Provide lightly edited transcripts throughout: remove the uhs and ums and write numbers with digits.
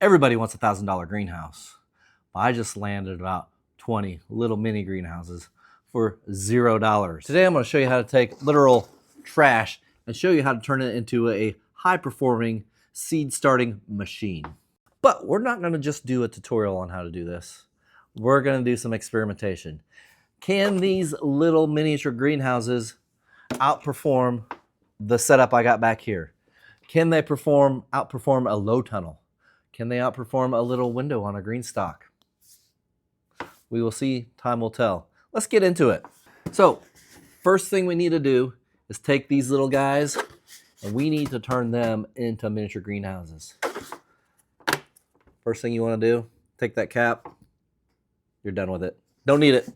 Everybody wants a $1,000 greenhouse. I just landed about 20 little mini greenhouses for $0. Today I'm going to show you how to take literal trash and show you how to turn it into a high-performing seed starting machine. But we're not going to just do a tutorial on how to do this. We're going to do some experimentation. Can these little miniature greenhouses outperform the setup I got back here? Can they outperform a low tunnel? Can they outperform a little window on a GreenStalk? We will see, time will tell. Let's get into it. So, first thing we need to do is take these little guys and we need to turn them into miniature greenhouses. First thing you want to do, take that cap, you're done with it. Don't need it.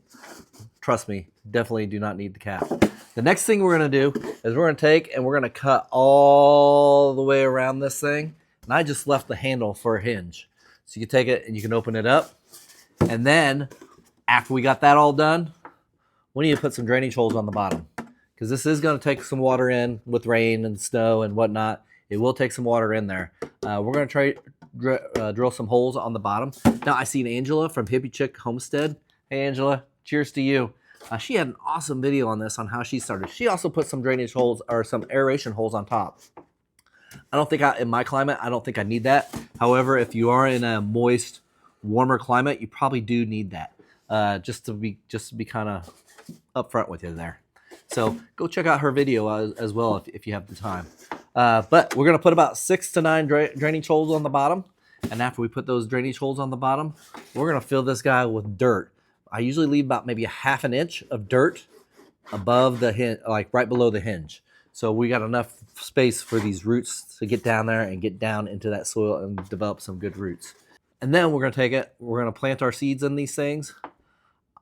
Trust me, definitely do not need the cap. The next thing we're going to do is we're going to take and we're going to cut all the way around this thing. And I just left the handle for a hinge. So you can take it and you can open it up. And then after we got that all done, we need to put some drainage holes on the bottom. Because this is going to take some water in with rain and snow and whatnot. It will take some water in there. We're going to try drill some holes on the bottom. Now I seen Angela from Hippie Chick Homestead. Hey Angela, cheers to you. She had an awesome video on this, on how she started. She also put some drainage holes or some aeration holes on top. I don't think in my climate, I don't think I need that. However, if you are in a moist, warmer climate, you probably do need that. Just to be kind of upfront with you there. So go check out her video as well if you have the time. But we're gonna put about 6 to 9 drainage holes on the bottom. And after we put those drainage holes on the bottom, we're gonna fill this guy with dirt. I usually leave about maybe a ½ an inch of dirt above the hinge, like right below the hinge. So we got enough space for these roots to get down there and get down into that soil and develop some good roots. And then we're gonna take it, we're gonna plant our seeds in these things.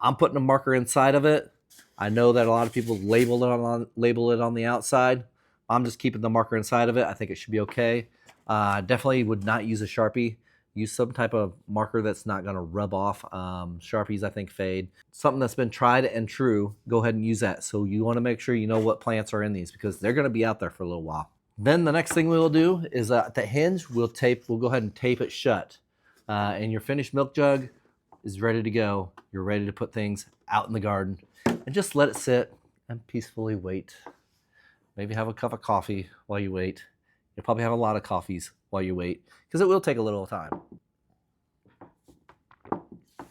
I'm putting a marker inside of it. I know that a lot of people label it on the outside. I'm just keeping the marker inside of it. I think it should be okay. Definitely would not use a Sharpie. Use some type of marker that's not gonna rub off. Sharpies, I think, fade. Something that's been tried and true, go ahead and use that. So you wanna make sure you know what plants are in these because they're gonna be out there for a little while. Then the next thing we'll do is at the hinge, we'll go ahead and tape it shut. And your finished milk jug is ready to go. You're ready to put things out in the garden and just let it sit and peacefully wait. Maybe have a cup of coffee while you wait. You'll probably have a lot of coffees while you wait because it will take a little time.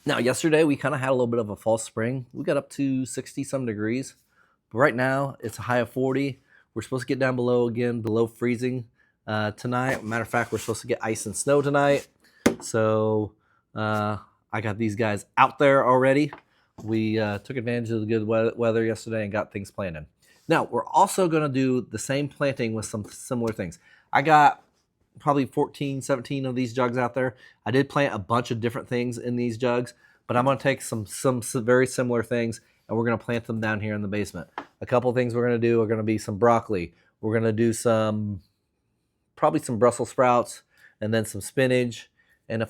Now, yesterday we kind of had a little bit of a false spring. We got up to 60 some degrees, but right now it's a high of 40. We're supposed to get down below freezing tonight. Matter of fact, we're supposed to get ice and snow tonight. So I got these guys out there already. We took advantage of the good weather yesterday and got things planted. Now, we're also going to do the same planting with some similar things. I got probably 14, 17 of these jugs out there. I did plant a bunch of different things in these jugs, but I'm going to take some very similar things and we're going to plant them down here in the basement. A couple of things we're going to do are going to be some broccoli. We're going to do probably some Brussels sprouts and then some spinach. And I'm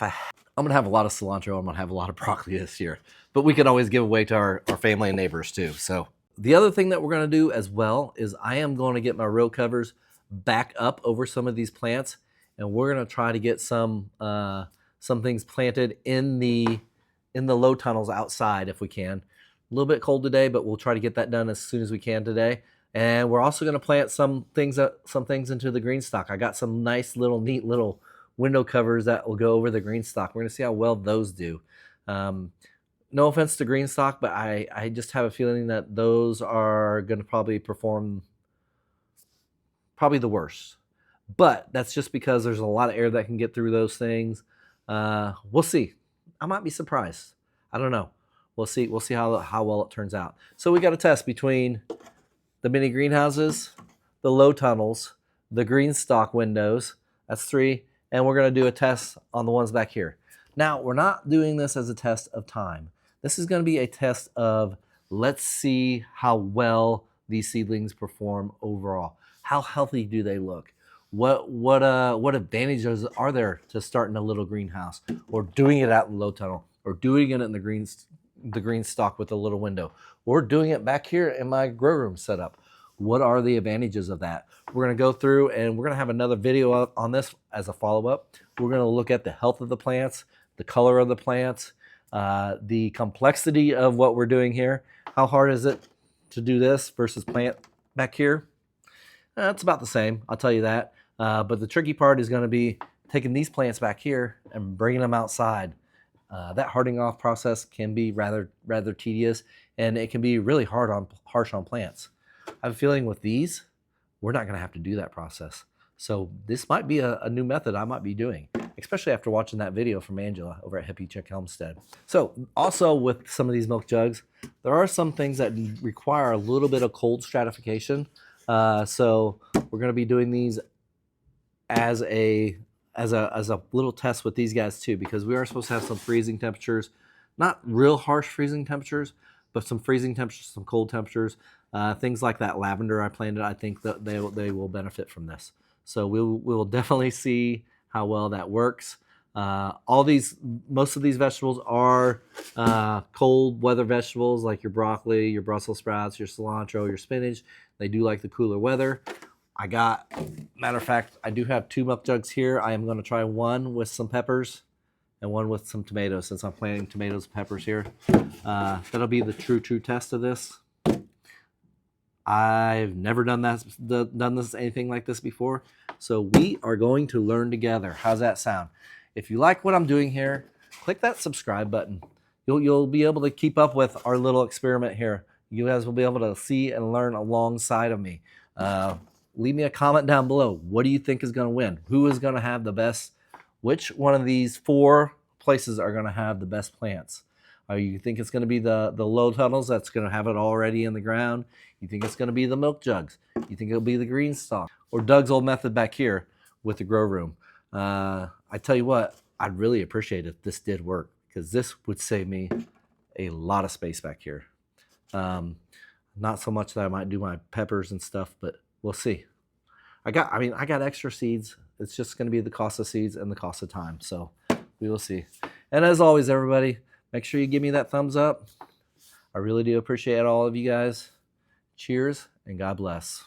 going to have a lot of cilantro. I'm going to have a lot of broccoli this year. But we can always give away to our family and neighbors too. So the other thing that we're going to do as well is I am going to get my row covers back up over some of these plants. And we're going to try to get some things planted in the low tunnels outside if we can. A little bit cold today, but we'll try to get that done as soon as we can today. And we're also going to plant some things into the GreenStalk. I got some nice neat little window covers that will go over the GreenStalk. We're going to see how well those do. No offense to GreenStalk, but I just have a feeling that those are going to probably perform the worst. But that's just because there's a lot of air that can get through those things. We'll see. I might be surprised. I don't know. We'll see. We'll see how well it turns out. So we got a test between the mini greenhouses, the low tunnels, the GreenStalk windows. That's 3. And we're going to do a test on the ones back here. Now, we're not doing this as a test of time. This is going to be a test of, let's see how well these seedlings perform overall. How healthy do they look? What advantages are there to starting a little greenhouse, or doing it out in low tunnel, or doing it in the GreenStalk with a little window, or doing it back here in my grow room setup? What are the advantages of that? We're going to go through and we're going to have another video on this as a follow-up. We're going to look at the health of the plants, the color of the plants, the complexity of what we're doing here. How hard is it to do this versus plant back here? It's about the same, I'll tell you that. But the tricky part is going to be taking these plants back here and bringing them outside. That hardening off process can be rather tedious, and it can be really harsh on plants. I have a feeling with these, we're not going to have to do that process. So this might be a new method I might be doing, especially after watching that video from Angela over at Hippie Chick Homestead. So also with some of these milk jugs, there are some things that require a little bit of cold stratification. So we're going to be doing these as a little test with these guys too, because we are supposed to have some freezing temperatures, not real harsh freezing temperatures, but some freezing temperatures, some cold temperatures. Things like that lavender I planted, I think that they will benefit from this. So we'll definitely see how well that works. Most of these vegetables are cold weather vegetables, like your broccoli, your Brussels sprouts, your cilantro, your spinach. They do like the cooler weather. Matter of fact, I do have 2 milk jugs here. I am going to try one with some peppers and one with some tomatoes, since I'm planting tomatoes and peppers here. That'll be the true test of this. I've never done anything like this before, so we are going to learn together. How's that sound? If you like what I'm doing here, click that subscribe button. You'll be able to keep up with our little experiment here. You guys will be able to see and learn alongside of me. Leave me a comment down below. What do you think is going to win? Who is going to have the best? Which one of these 4 places are going to have the best plants? You think it's going to be the low tunnels that's going to have it already in the ground? You think it's going to be the milk jugs? You think it'll be the GreenStalk? Or Doug's old method back here with the grow room? I tell you what, I'd really appreciate it if this did work, because this would save me a lot of space back here. Not so much that I might do my peppers and stuff, but we'll see. I got extra seeds. It's just going to be the cost of seeds and the cost of time. So we will see. And as always, everybody, make sure you give me that thumbs up. I really do appreciate all of you guys. Cheers and God bless.